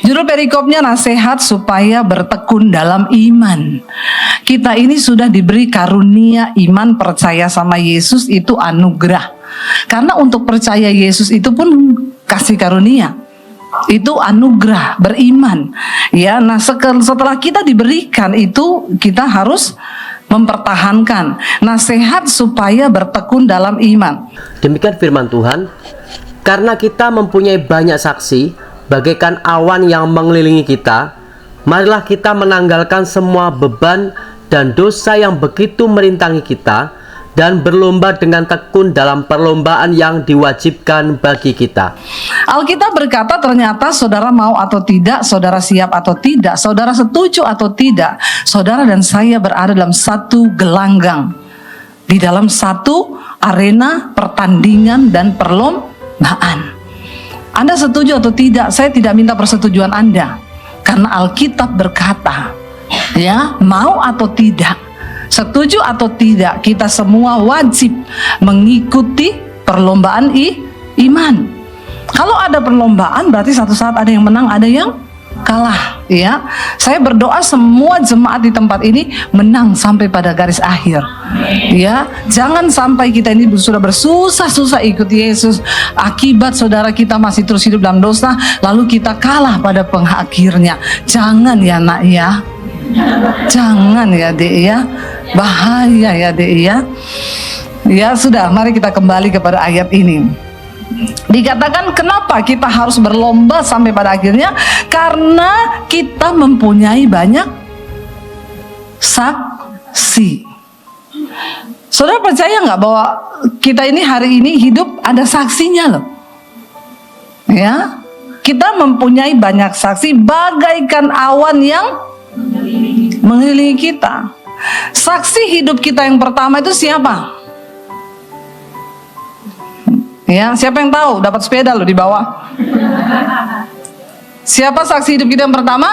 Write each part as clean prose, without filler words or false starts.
Judul perikopnya nasihat supaya bertekun dalam iman. Kita ini sudah diberi karunia iman, percaya sama Yesus itu anugerah. Karena untuk percaya Yesus itu pun kasih karunia. Itu anugerah, beriman. Ya, nah setelah kita diberikan itu, kita harus mempertahankan nasihat supaya bertekun dalam iman. Demikian firman Tuhan. Karena kita mempunyai banyak saksi, bagaikan awan yang mengelilingi kita, marilah kita menanggalkan semua beban dan dosa yang begitu merintangi kita, dan berlomba dengan tekun dalam perlombaan yang diwajibkan bagi kita. Alkitab berkata ternyata saudara mau atau tidak, saudara siap atau tidak, saudara setuju atau tidak, saudara dan saya berada dalam satu gelanggang, di dalam satu arena pertandingan dan perlombaan. Anda setuju atau tidak? Saya tidak minta persetujuan Anda, karena Alkitab berkata, ya, mau atau tidak, setuju atau tidak, kita semua wajib mengikuti perlombaan iman. Kalau ada perlombaan, berarti satu saat ada yang menang, ada yang kalah. Ya, saya berdoa semua jemaat di tempat ini menang sampai pada garis akhir. Ya, jangan sampai kita ini sudah bersusah-susah ikut Yesus, akibat saudara kita masih terus hidup dalam dosa, lalu kita kalah pada pengakhirnya. Jangan ya nak ya, jangan ya dek ya, bahaya ya dek ya. Ya sudah, mari kita kembali kepada ayat ini. Dikatakan kenapa kita harus berlomba sampai pada akhirnya? Karena kita mempunyai banyak saksi. Saudara percaya nggak bahwa kita ini hari ini hidup ada saksinya loh? Ya, kita mempunyai banyak saksi bagaikan awan yang mengelilingi kita. Saksi hidup kita yang pertama itu siapa? Ya, siapa yang tahu? Dapat sepeda loh di bawah. Siapa saksi hidup kita yang pertama?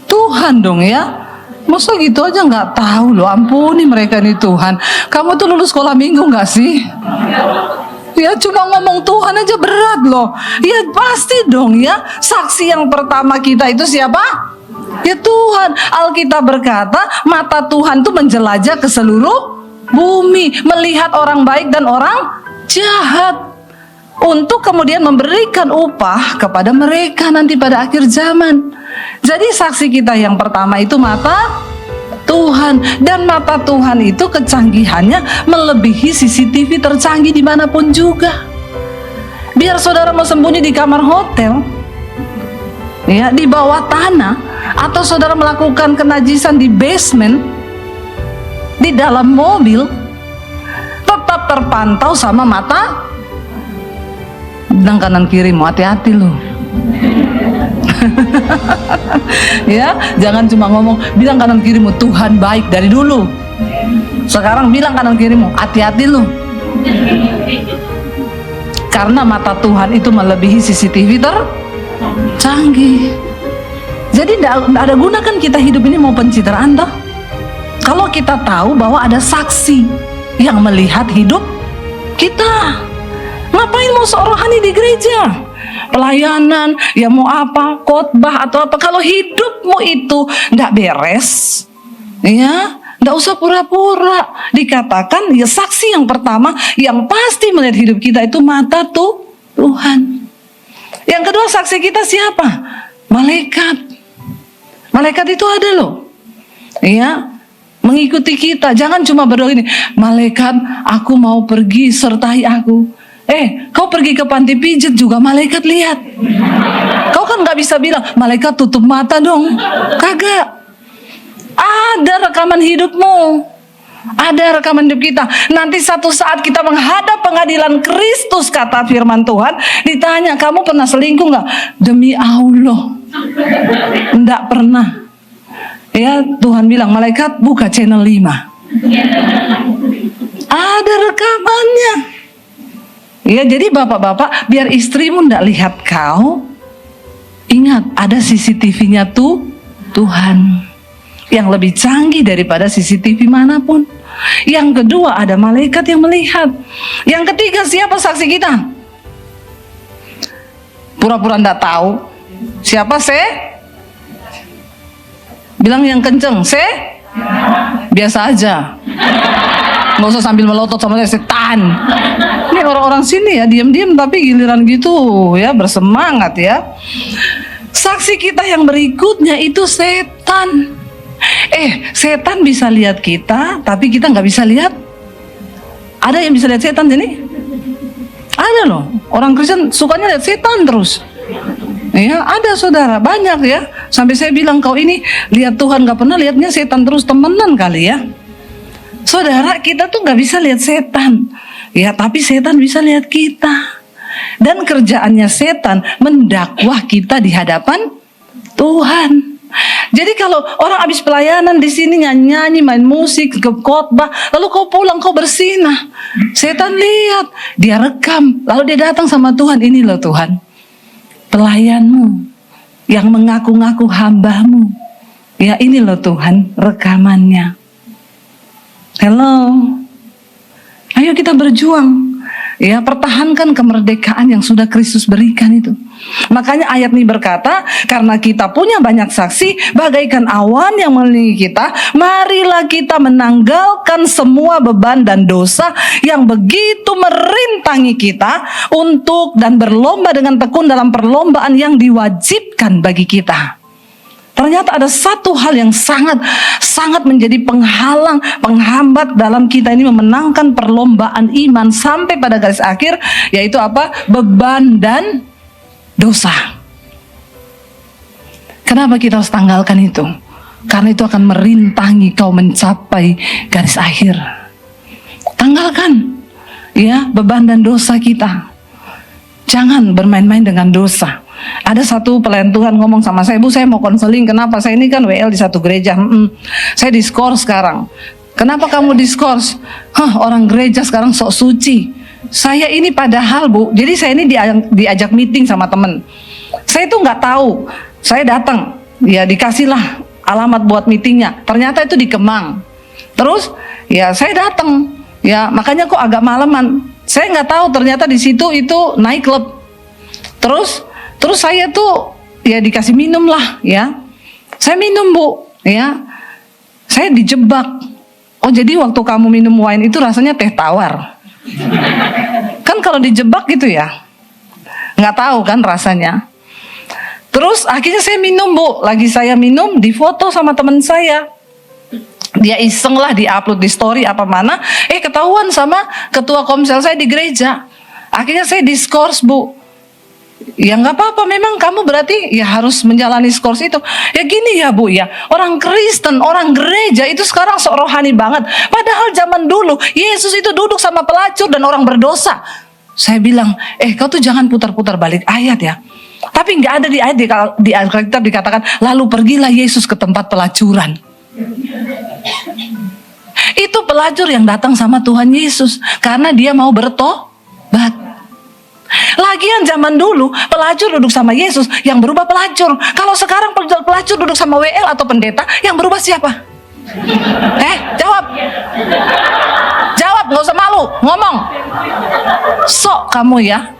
Tuhan dong ya. Masa gitu aja nggak tahu loh? Ampuni mereka nih Tuhan. Kamu tuh lulus sekolah minggu nggak sih? Ya cuma ngomong Tuhan aja berat loh. Ya pasti dong ya. Saksi yang pertama kita itu siapa? Ya Tuhan. Alkitab berkata mata Tuhan tuh menjelajah ke seluruh bumi, melihat orang baik dan orang jahat, untuk kemudian memberikan upah kepada mereka nanti pada akhir zaman. Jadi saksi kita yang pertama itu mata Tuhan, dan mata Tuhan itu kecanggihannya melebihi CCTV tercanggih dimanapun juga. Biar saudara mau sembunyi di kamar hotel, ya di bawah tanah, atau saudara melakukan kenajisan di basement, di dalam mobil, tetap terpantau sama mata dan kanan kirimu. Hati-hati loh. Ya, jangan cuma ngomong, bilang kanan kirimu Tuhan baik dari dulu. Sekarang bilang kanan kirimu, hati-hati loh. Karena mata Tuhan itu melebihi CCTV tercanggih. Jadi tidak ada guna kan kita hidup ini mau pencitraan toh? Kalau kita tahu bahwa ada saksi yang melihat hidup kita. Ngapain mau sok rohani di gereja? Pelayanan, ya mau apa, khotbah atau apa. Kalau hidupmu itu tidak beres, ya tidak usah pura-pura. Dikatakan ya saksi yang pertama yang pasti melihat hidup kita itu mata Tuhan. Yang kedua saksi kita siapa? Malaikat. Malaikat itu ada loh. Ya, mengikuti kita. Jangan cuma berdoa ini, malaikat aku mau pergi sertai aku. Kau pergi ke panti pijat juga malaikat lihat. Kau kan gak bisa bilang malaikat tutup mata dong. Kagak. Ada rekaman hidupmu, ada rekaman hidup kita. Nanti satu saat kita menghadap pengadilan Kristus, kata firman Tuhan, ditanya kamu pernah selingkuh gak? Demi Allah enggak pernah. Ya, Tuhan bilang, malaikat buka channel 5. Ada rekamannya. Ya, jadi bapak-bapak, biar istrimu tidak lihat kau, ingat ada CCTV-nya tuh Tuhan, yang lebih canggih daripada CCTV manapun. Yang kedua ada malaikat yang melihat. Yang ketiga siapa saksi kita? Pura-pura ndak tahu. Siapa bilang yang kenceng, biasa aja. Nggak usah sambil melotot sama saya, setan. Ini orang-orang sini ya diam-diam tapi giliran gitu ya bersemangat ya. Saksi kita yang berikutnya itu setan. Setan bisa lihat kita, tapi kita nggak bisa lihat. Ada yang bisa lihat setan sini? Ada loh. Orang Kristen sukanya lihat setan terus. Ya, ada saudara, banyak ya. Sampai saya bilang, kau ini lihat Tuhan nggak pernah, lihatnya setan terus, temenan kali ya. Saudara, kita tuh nggak bisa lihat setan. Ya, tapi setan bisa lihat kita. Dan kerjaannya setan mendakwah kita di hadapan Tuhan. Jadi kalau orang habis pelayanan di sini nyanyi, main musik, ke khotbah, lalu kau pulang kau bersinah, setan lihat, dia rekam, lalu dia datang sama Tuhan, ini loh Tuhan, pelayanmu yang mengaku-ngaku hambamu, ya ini loh Tuhan rekamannya. Hello, ayo kita berjuang. Ya, pertahankan kemerdekaan yang sudah Kristus berikan itu. Makanya ayat ini berkata, karena kita punya banyak saksi, bagaikan awan yang mengelilingi kita, marilah kita menanggalkan semua beban dan dosa yang begitu merintangi kita untuk dan berlomba dengan tekun dalam perlombaan yang diwajibkan bagi kita. Ternyata ada satu hal yang sangat menjadi penghalang, penghambat dalam kita ini memenangkan perlombaan iman sampai pada garis akhir, yaitu apa? Beban dan dosa. Kenapa kita harus tanggalkan itu? Karena itu akan merintangi kau mencapai garis akhir. Tanggalkan ya beban dan dosa kita. Jangan bermain-main dengan dosa. Ada satu pelayan Tuhan ngomong sama saya, Bu, saya mau konseling. Kenapa? Saya ini kan WL di satu gereja. Saya diskors sekarang. Kenapa kamu diskors? Orang gereja sekarang sok suci. Saya ini padahal, Bu, jadi saya ini diajak meeting sama temen. Saya itu nggak tahu. Saya datang, ya dikasihlah alamat buat meetingnya. Ternyata itu di Kemang. Terus, ya saya datang. Ya makanya kok agak malaman. Saya nggak tahu ternyata di situ itu night club. Terus saya tuh ya dikasih minum lah ya. Saya minum, Bu, ya. Saya dijebak. Oh, jadi waktu kamu minum wine itu rasanya teh tawar. Kan kalau dijebak gitu ya. Nggak tahu kan rasanya. Terus akhirnya saya minum, Bu. Lagi saya minum, difoto sama teman saya. Dia iseng lah di-upload di story apa mana. Ketahuan sama ketua komsel saya di gereja. Akhirnya saya diskors, Bu. Ya nggak apa-apa, memang kamu berarti ya harus menjalani skors itu. Ya gini ya, Bu, ya, orang Kristen, orang gereja itu sekarang sok rohani banget. Padahal zaman dulu Yesus itu duduk sama pelacur dan orang berdosa. Saya bilang, kau tuh jangan putar-putar balik ayat ya. Tapi nggak ada di ayat di Alkitab dikatakan, lalu pergilah Yesus ke tempat pelacuran. Itu pelacur yang datang sama Tuhan Yesus karena dia mau bertobat. Lagian zaman dulu pelacur duduk sama Yesus, yang berubah pelacur. Kalau sekarang pelacur duduk sama WL atau pendeta, yang berubah siapa? Jawab. Jawab, gak usah malu, ngomong. Sok kamu ya.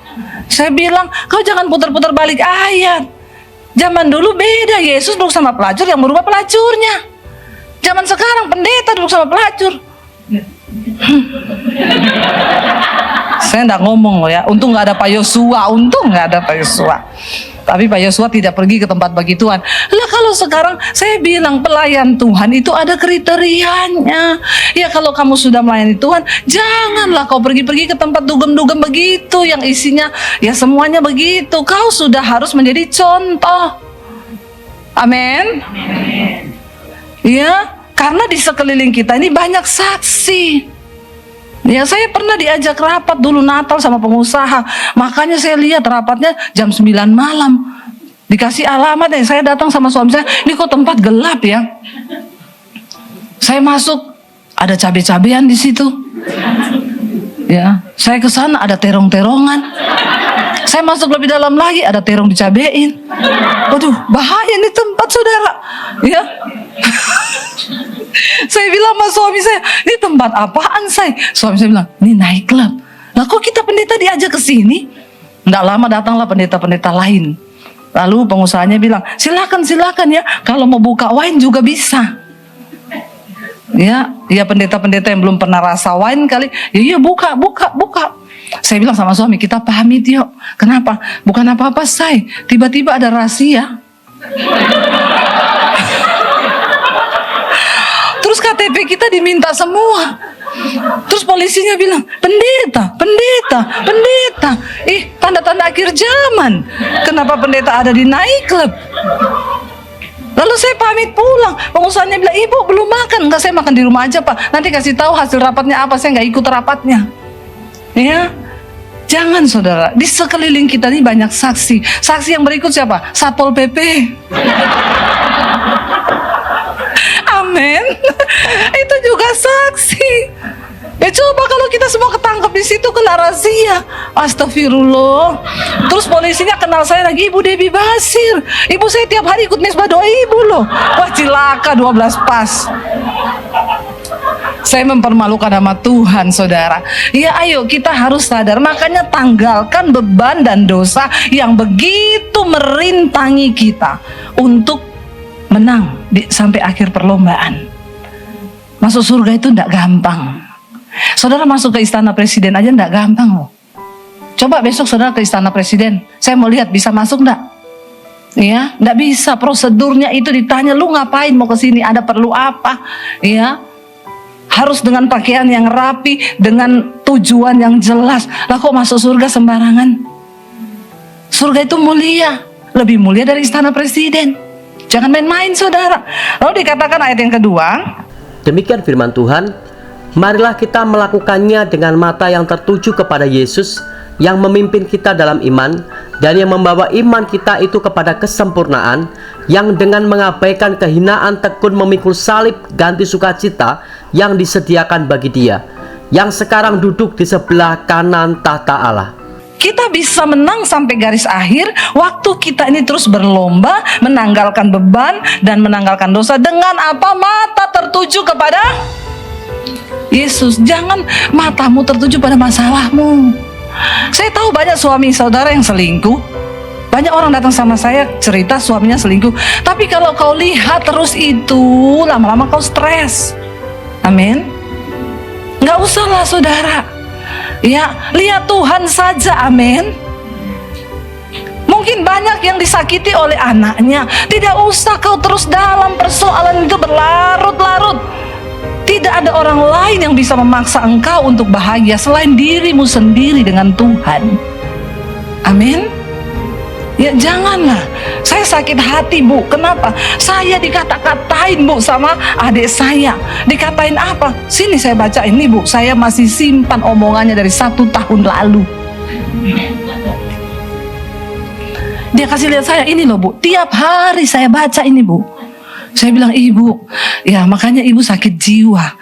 Saya bilang, kau jangan putar-putar balik ayat. Zaman dulu beda, Yesus duduk sama pelacur, yang berubah pelacurnya. Zaman sekarang pendeta duduk sama pelacur. Saya enggak ngomong loh ya. Untung nggak ada Pak Yosua. Tapi Pak Yosua tidak pergi ke tempat begituan. Lah kalau sekarang saya bilang pelayan Tuhan itu ada kriterianya. Ya kalau kamu sudah melayani Tuhan, janganlah kau pergi-pergi ke tempat dugem-dugem begitu yang isinya ya semuanya begitu. Kau sudah harus menjadi contoh. Amin. Ya, karena di sekeliling kita ini banyak saksi. Ya, saya pernah diajak rapat dulu Natal sama pengusaha. Makanya saya lihat rapatnya jam 9 malam. Dikasih alamat ya, saya datang sama suami saya, ini kok tempat gelap ya. Saya masuk, ada cabai-cabean di situ. Ya, saya ke sana ada terong-terongan. Saya masuk lebih dalam lagi, ada terong dicabein. Waduh, bahaya nih tempat, saudara. Ya. Saya bilang sama suami saya, ini tempat apaan, say? Suami saya bilang, ini night club. Lah kok kita pendeta diajak ke sini? Nggak lama datanglah pendeta-pendeta lain. Lalu pengusahanya bilang, silakan ya, kalau mau buka wine juga bisa. Ya pendeta-pendeta yang belum pernah rasa wine kali, ya buka. Saya bilang sama suami, kita pamit yuk. Kenapa? Bukan apa-apa say, tiba-tiba ada rahasia. Terus KTP kita diminta semua. Terus polisinya bilang, pendeta. Tanda-tanda akhir zaman. Kenapa pendeta ada di nightclub? Lalu saya pamit pulang. Pengusahanya bilang, ibu belum makan. Enggak, saya makan di rumah aja pak. Nanti kasih tahu hasil rapatnya apa. Saya nggak ikut rapatnya. Ya, jangan saudara. Di sekeliling kita ini banyak saksi. Saksi yang berikut siapa? Satpol PP. Amin. Itu juga saksi. Ya coba kalau kita semua ketangkep di situ kena razia. Astagfirullah. Terus polisinya kenal saya lagi, Ibu Debbie Basir. Ibu saya tiap hari ikut mesbah doa ibu loh. Wah cilaka 12 pas. Saya mempermalukan nama Tuhan saudara. Ya ayo kita harus sadar. Makanya tanggalkan beban dan dosa yang begitu merintangi kita untuk menang sampai akhir perlombaan. Masuk surga itu tidak gampang. Saudara masuk ke istana presiden aja tidak gampang loh. Coba besok saudara ke istana presiden, saya mau lihat bisa masuk enggak? Ya, enggak bisa. Prosedurnya itu ditanya, lu ngapain mau ke sini? Ada perlu apa? Ya, harus dengan pakaian yang rapi, dengan tujuan yang jelas. Lah kok masuk surga sembarangan? Surga itu mulia, lebih mulia dari istana presiden. Jangan main-main saudara. Lalu dikatakan ayat yang kedua, demikian firman Tuhan. Marilah kita melakukannya dengan mata yang tertuju kepada Yesus yang memimpin kita dalam iman dan yang membawa iman kita itu kepada kesempurnaan, yang dengan mengabaikan kehinaan tekun memikul salib ganti sukacita yang disediakan bagi Dia yang sekarang duduk di sebelah kanan tahta Allah. Kita bisa menang sampai garis akhir waktu kita ini terus berlomba menanggalkan beban dan menanggalkan dosa dengan apa? Mata tertuju kepada Yesus. Jangan matamu tertuju pada masalahmu. Saya tahu banyak suami saudara yang selingkuh. Banyak orang datang sama saya cerita suaminya selingkuh. Tapi kalau kau lihat terus itu, lama-lama kau stres. Amin. Nggak usahlah saudara. Ya, lihat Tuhan saja. Amin. Mungkin banyak yang disakiti oleh anaknya. Tidak usah kau terus dalam persoalan itu berlarut-larut. Tidak ada orang lain yang bisa memaksa engkau untuk bahagia selain dirimu sendiri dengan Tuhan. Amin. Ya janganlah. Saya sakit hati bu. Kenapa? Saya dikata-katain bu sama adik saya. Dikatain apa? Sini saya baca ini bu. Saya masih simpan omongannya dari 1 tahun lalu. Dia kasih lihat saya, ini loh bu. Tiap hari saya baca ini bu. Saya bilang, ibu, ya makanya ibu sakit jiwa.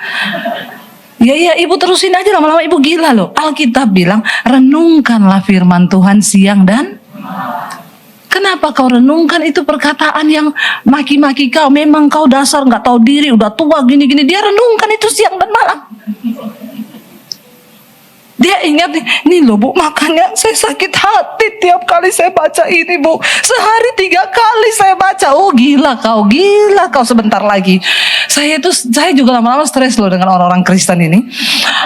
Ya ibu terusin aja, lama-lama ibu gila loh. Alkitab bilang, renungkanlah firman Tuhan siang dan kenapa kau renungkan itu perkataan yang maki-maki kau? Memang kau dasar nggak tahu diri, udah tua gini-gini. Dia renungkan itu siang dan malam. Dia ingat nih loh bu, makanya saya sakit hati tiap kali saya baca ini bu. Sehari 3 kali saya baca. Oh gila kau sebentar lagi. Saya juga lama-lama stres loh dengan orang-orang Kristen ini.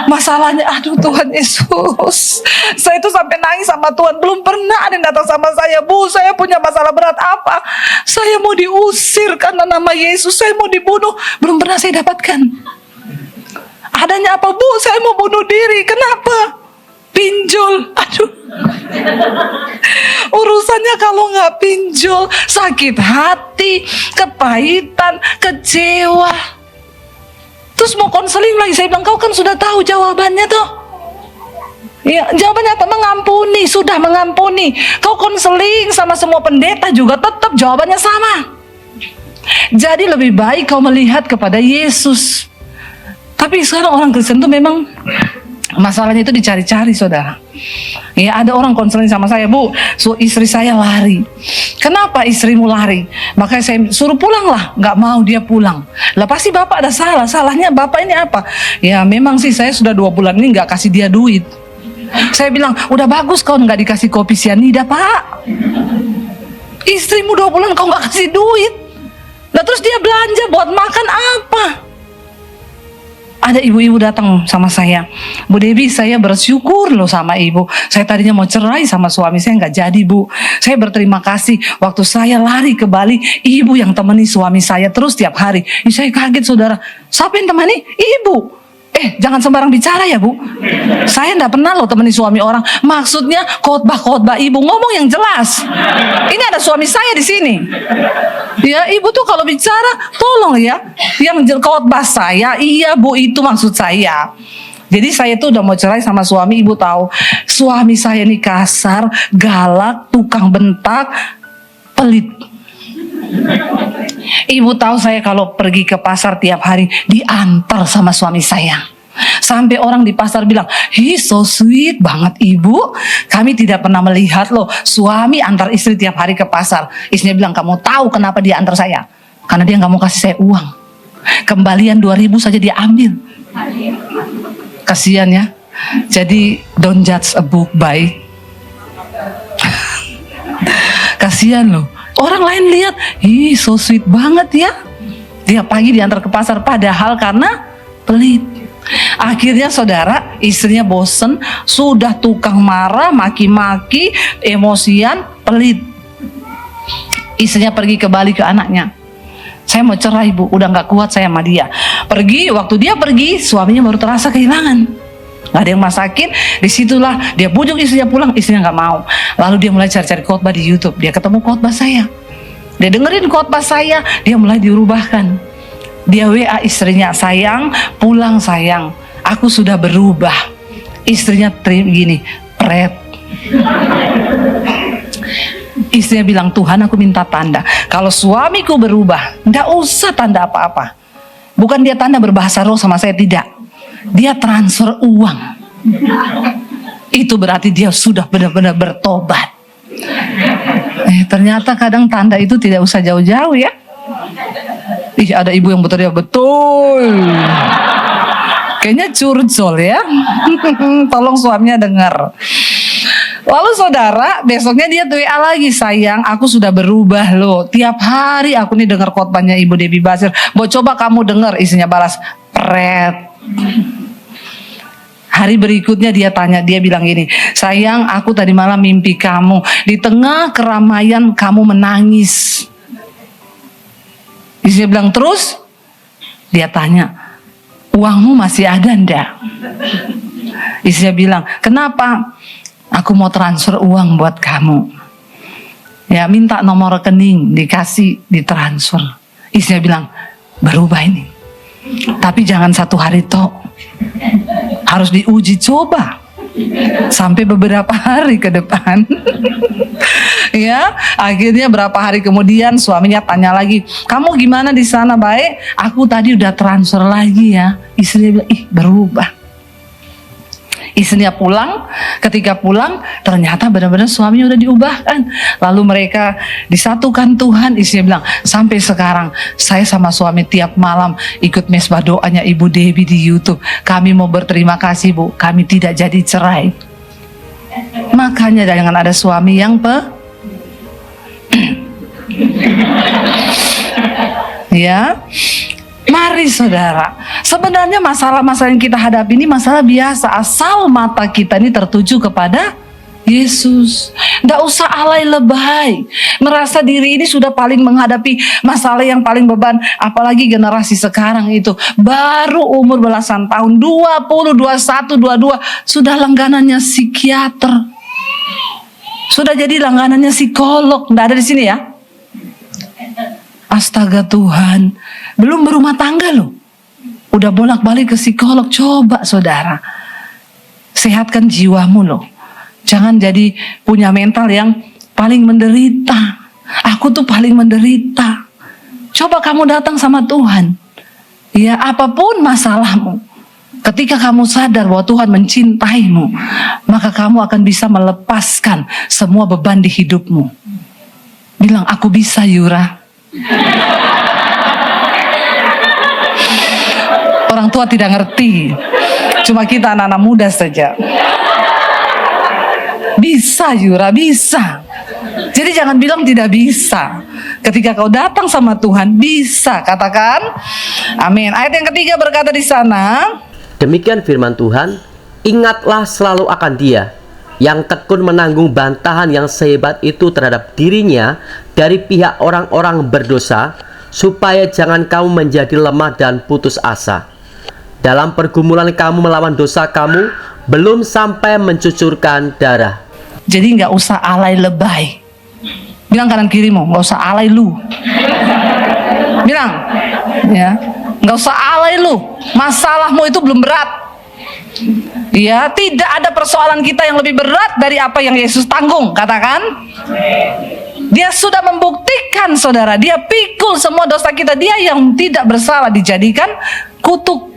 Masalahnya, aduh Tuhan Yesus, saya itu sampai nangis sama Tuhan. Belum pernah ada yang datang sama saya, bu saya punya masalah berat apa? Saya mau diusir karena nama Yesus, saya mau dibunuh. Belum pernah saya dapatkan. Adanya apa bu? Saya mau bunuh diri. Kenapa? Pinjol. Aduh. Urusannya kalau nggak pinjol, sakit hati, kepahitan, kecewa. Terus mau konseling lagi. Saya bilang, kau kan sudah tahu jawabannya tuh. Ya, jawabannya apa? Mengampuni. Sudah mengampuni. Kau konseling sama semua pendeta juga tetap jawabannya sama. Jadi lebih baik kau melihat kepada Yesus. Tapi sekarang orang Kristen tuh memang masalahnya itu dicari-cari saudara. Ya ada orang konseling sama saya, bu, istri saya lari. Kenapa istrimu lari? Makanya saya suruh pulang lah, nggak mau dia pulang. Lah pasti bapak ada salah. Salahnya bapak ini apa? Ya memang sih saya sudah 2 bulan ini nggak kasih dia duit. Saya bilang, udah bagus kau nggak dikasih kopi sianida, Pak. Istrimu 2 bulan kau nggak kasih duit. Nah terus dia belanja buat makan apa? Ada ibu-ibu datang sama saya, Bu Devi, saya bersyukur loh sama ibu. Saya tadinya mau cerai sama suami saya, nggak jadi, Bu. Saya berterima kasih waktu saya lari ke Bali, ibu yang temani suami saya terus tiap hari. Saya kaget, saudara. Siapa yang temani? Ibu. Jangan sembarang bicara ya, Bu. Saya nggak pernah loh temani suami orang. Maksudnya khotbah ibu, ngomong yang jelas. Ini ada suami saya di sini. Ya, ibu tuh kalau bicara, tolong ya. Yang khotbah saya, iya Bu, itu maksud saya. Jadi saya tuh udah mau cerai sama suami, ibu tahu. Suami saya ini kasar, galak, tukang bentak, pelit. Ibu tahu saya kalau pergi ke pasar tiap hari diantar sama suami saya. Sampai orang di pasar bilang, "He's so sweet banget ibu. Kami tidak pernah melihat loh suami antar istri tiap hari ke pasar." Istrinya bilang, "Kamu tahu kenapa dia antar saya? Karena dia nggak mau kasih saya uang. Kembalian 2.000 saja dia ambil." Kasihan ya. Jadi don't judge a book by. Kasihan loh. Orang lain lihat, ih so sweet banget ya. Dia pagi diantar ke pasar, padahal karena pelit. Akhirnya saudara, istrinya bosen, sudah tukang marah, maki-maki, emosian, pelit. Istrinya pergi ke Bali ke anaknya. Saya mau cerai Bu, udah gak kuat saya sama dia. Waktu dia pergi, suaminya baru terasa kehilangan. Gak ada yang masakin, disitulah dia bujuk istrinya pulang, istrinya gak mau. Lalu dia mulai cari-cari khotbah di YouTube, dia ketemu khotbah saya. Dia dengerin khotbah saya, dia mulai diubahkan. Dia WA istrinya, "Sayang, pulang sayang, aku sudah berubah." Istrinya gini, pret. Istrinya bilang, "Tuhan, aku minta tanda. Kalau suamiku berubah, gak usah tanda apa-apa." Bukan dia tanda berbahasa roh sama saya, tidak. Dia transfer uang. Itu berarti dia sudah benar-benar bertobat. Ternyata kadang tanda itu tidak usah jauh-jauh ya. Ada ibu yang berteriak, "Betul." Kayaknya curcol ya. Tolong suaminya dengar. Lalu saudara, besoknya dia WA lagi, "Sayang, aku sudah berubah loh. Tiap hari aku nih dengar khotbahnya Ibu Debbie Basir. Mau coba kamu dengar?" Istrinya balas, "Pret." Hari berikutnya dia tanya, dia bilang gini, "Sayang, aku tadi malam mimpi kamu. Di tengah keramaian kamu menangis." Istrinya bilang, "Terus?" Dia tanya, "Uangmu masih ada ndak?" Istrinya bilang, "Kenapa?" "Aku mau transfer uang buat kamu." Ya, minta nomor rekening, dikasih, ditransfer. Istrinya bilang, "Berubah ini. Tapi jangan 1 hari tok. Harus diuji coba sampai beberapa hari ke depan." Ya, akhirnya berapa hari kemudian suaminya tanya lagi, "Kamu gimana di sana, baik?" "Aku tadi udah transfer lagi ya." Istrinya bilang, "Ih, berubah." Istrinya pulang, ketika pulang ternyata benar-benar suaminya udah diubahkan. Lalu mereka disatukan Tuhan. Istrinya bilang, "Sampai sekarang saya sama suami tiap malam ikut mesbah doanya Ibu Debbie di YouTube. Kami mau berterima kasih Bu, kami tidak jadi cerai." Makanya jangan ada suami yang ya. Mari saudara, sebenarnya masalah-masalah yang kita hadapi ini masalah biasa, asal mata kita ini tertuju kepada Yesus. Nggak usah alay lebay, merasa diri ini sudah paling menghadapi masalah yang paling beban. Apalagi generasi sekarang itu baru umur belasan tahun, 20, 21, 22 sudah langganannya psikiater, sudah jadi langganannya psikolog. Nggak ada di sini ya. Astaga Tuhan, belum berumah tangga loh, udah bolak-balik ke psikolog. Coba saudara, sehatkan jiwamu loh. Jangan jadi punya mental yang paling menderita. Aku tuh paling menderita. Coba kamu datang sama Tuhan. Ya, apapun masalahmu, ketika kamu sadar bahwa Tuhan mencintaimu, maka kamu akan bisa melepaskan semua beban di hidupmu. Bilang, "Aku bisa Yura." Orang tua tidak ngerti, cuma kita anak-anak muda saja. Bisa Yura, bisa. Jadi jangan bilang tidak bisa. Ketika kau datang sama Tuhan, bisa. Katakan amin. Ayat yang ketiga berkata di sana, Demikian firman Tuhan, ingatlah selalu akan Dia yang tekun menanggung bantahan yang sehebat itu terhadap dirinya dari pihak orang-orang berdosa, supaya jangan kamu menjadi lemah dan putus asa. Dalam pergumulan kamu melawan dosa kamu, belum sampai mencucurkan darah. jadi nggak usah alay lebay. Bilang kanan kirimu, nggak usah alay lu. Bilang, ya, nggak usah alay lu. Masalahmu itu belum berat. Ya, tidak ada persoalan kita yang lebih berat dari apa yang Yesus tanggung. Katakan, Dia sudah membuktikan, saudara. Dia pikul semua dosa kita. Dia yang tidak bersalah dijadikan kutuk.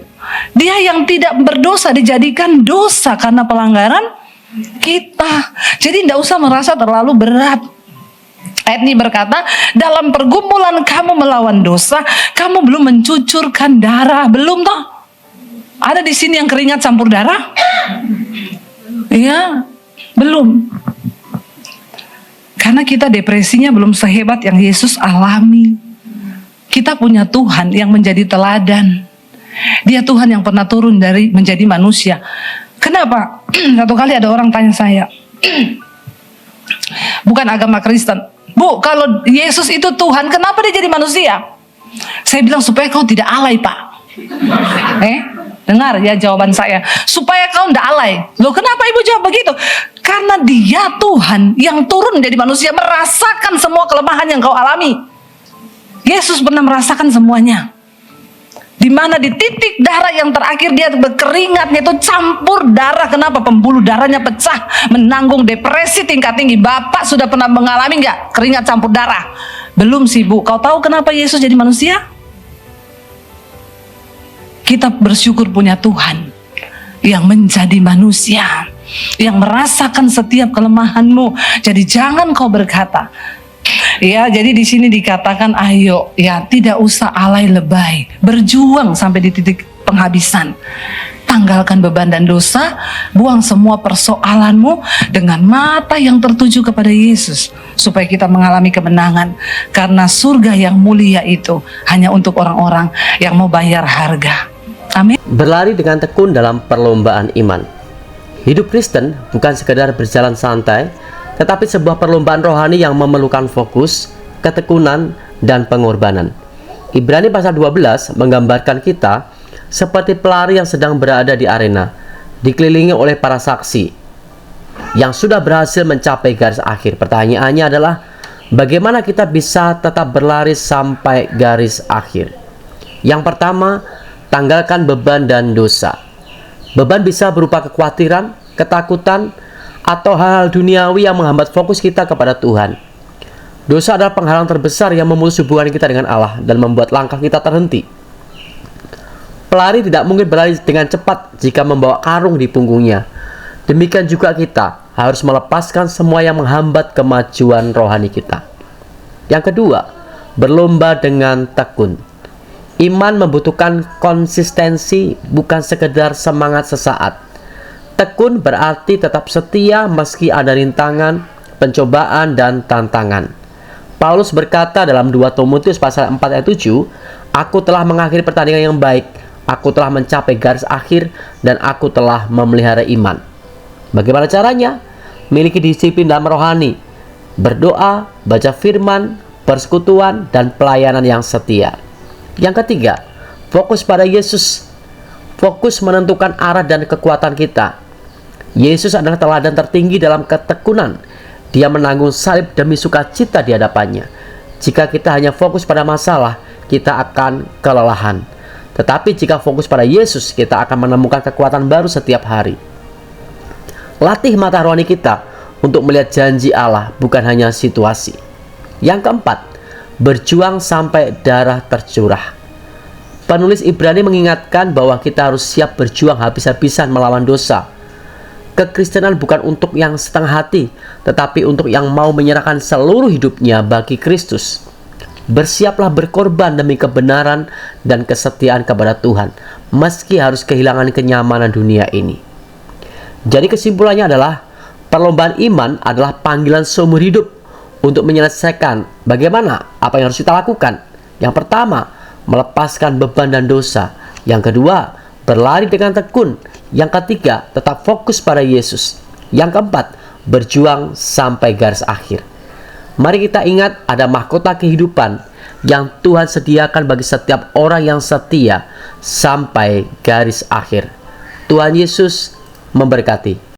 Dia yang tidak berdosa dijadikan dosa karena pelanggaran kita. Jadi tidak usah merasa terlalu berat. Ayat ini berkata, dalam pergumulan kamu melawan dosa, kamu belum mencucurkan darah. Belum toh? Ada di sini yang keringat campur darah? Iya, belum. Karena kita depresinya belum sehebat yang Yesus alami. Kita punya Tuhan yang menjadi teladan. Dia Tuhan yang pernah turun dari menjadi manusia. Kenapa? Satu kali ada orang tanya saya, bukan agama Kristen, Bu, kalau Yesus itu Tuhan, kenapa dia jadi manusia? Saya bilang, supaya kau tidak alay, Pak. Dengar ya jawaban saya, supaya kau tidak alay. Loh, kenapa ibu jawab begitu? Karena Dia Tuhan yang turun menjadi manusia, merasakan semua kelemahan yang kau alami. Yesus pernah merasakan semuanya. Di mana di titik darah yang terakhir Dia berkeringatnya itu campur darah. Kenapa? Pembuluh darahnya pecah, menanggung depresi tingkat tinggi. Bapak sudah pernah mengalami nggak keringat campur darah? Belum sih, Bu. Kau tahu kenapa Yesus jadi manusia? Kita bersyukur punya Tuhan yang menjadi manusia, yang merasakan setiap kelemahanmu. Jadi jangan kau berkata, ya, jadi di sini dikatakan, ayo, ya, tidak usah alay lebay, berjuang sampai di titik penghabisan. Tanggalkan beban dan dosa, buang semua persoalanmu dengan mata yang tertuju kepada Yesus, supaya kita mengalami kemenangan. Karena surga yang mulia itu hanya untuk orang-orang yang mau bayar harga. Amin. Berlari dengan tekun dalam perlombaan iman. Hidup Kristen bukan sekedar berjalan santai, tetapi sebuah perlombaan rohani yang memerlukan fokus, ketekunan, dan pengorbanan. Ibrani pasal 12 menggambarkan kita seperti pelari yang sedang berada di arena, dikelilingi oleh para saksi yang sudah berhasil mencapai garis akhir. Pertanyaannya adalah, bagaimana kita bisa tetap berlari sampai garis akhir? Yang pertama, tanggalkan beban dan dosa. Beban bisa berupa kekhawatiran, ketakutan, atau hal-hal duniawi yang menghambat fokus kita kepada Tuhan. Dosa adalah penghalang terbesar yang memutus hubungan kita dengan Allah dan membuat langkah kita terhenti. Pelari tidak mungkin berlari dengan cepat jika membawa karung di punggungnya. Demikian juga kita harus melepaskan semua yang menghambat kemajuan rohani kita. Yang kedua, berlomba dengan tekun. Iman membutuhkan konsistensi, bukan sekedar semangat sesaat. Tekun berarti tetap setia meski ada rintangan, pencobaan, dan tantangan. Paulus berkata dalam 2 Timotius pasal 4 ayat 7, aku telah mengakhiri pertandingan yang baik, aku telah mencapai garis akhir, dan aku telah memelihara iman. Bagaimana caranya? Miliki disiplin dalam rohani, berdoa, baca firman, persekutuan, dan pelayanan yang setia. Yang ketiga, fokus pada Yesus. Fokus menentukan arah dan kekuatan kita. Yesus adalah teladan tertinggi dalam ketekunan. Dia menanggung salib demi sukacita di hadapannya. Jika kita hanya fokus pada masalah, kita akan kelelahan. Tetapi jika fokus pada Yesus, kita akan menemukan kekuatan baru setiap hari. Latih mata rohani kita untuk melihat janji Allah, bukan hanya situasi. Yang keempat, berjuang sampai darah tercurah. Penulis Ibrani mengingatkan bahwa kita harus siap berjuang habis-habisan melawan dosa. Kekristenan bukan untuk yang setengah hati, tetapi untuk yang mau menyerahkan seluruh hidupnya bagi Kristus. Bersiaplah berkorban demi kebenaran dan kesetiaan kepada Tuhan, meski harus kehilangan kenyamanan dunia ini. Jadi kesimpulannya adalah, Perlombaan iman adalah panggilan seumur hidup untuk menyelesaikan bagaimana apa yang harus kita lakukan. Yang pertama, melepaskan beban dan dosa. Yang kedua, berlari dengan tekun. Yang ketiga, tetap fokus pada Yesus. Yang keempat, berjuang sampai garis akhir. Mari kita ingat ada mahkota kehidupan yang Tuhan sediakan bagi setiap orang yang setia sampai garis akhir. Tuhan Yesus memberkati.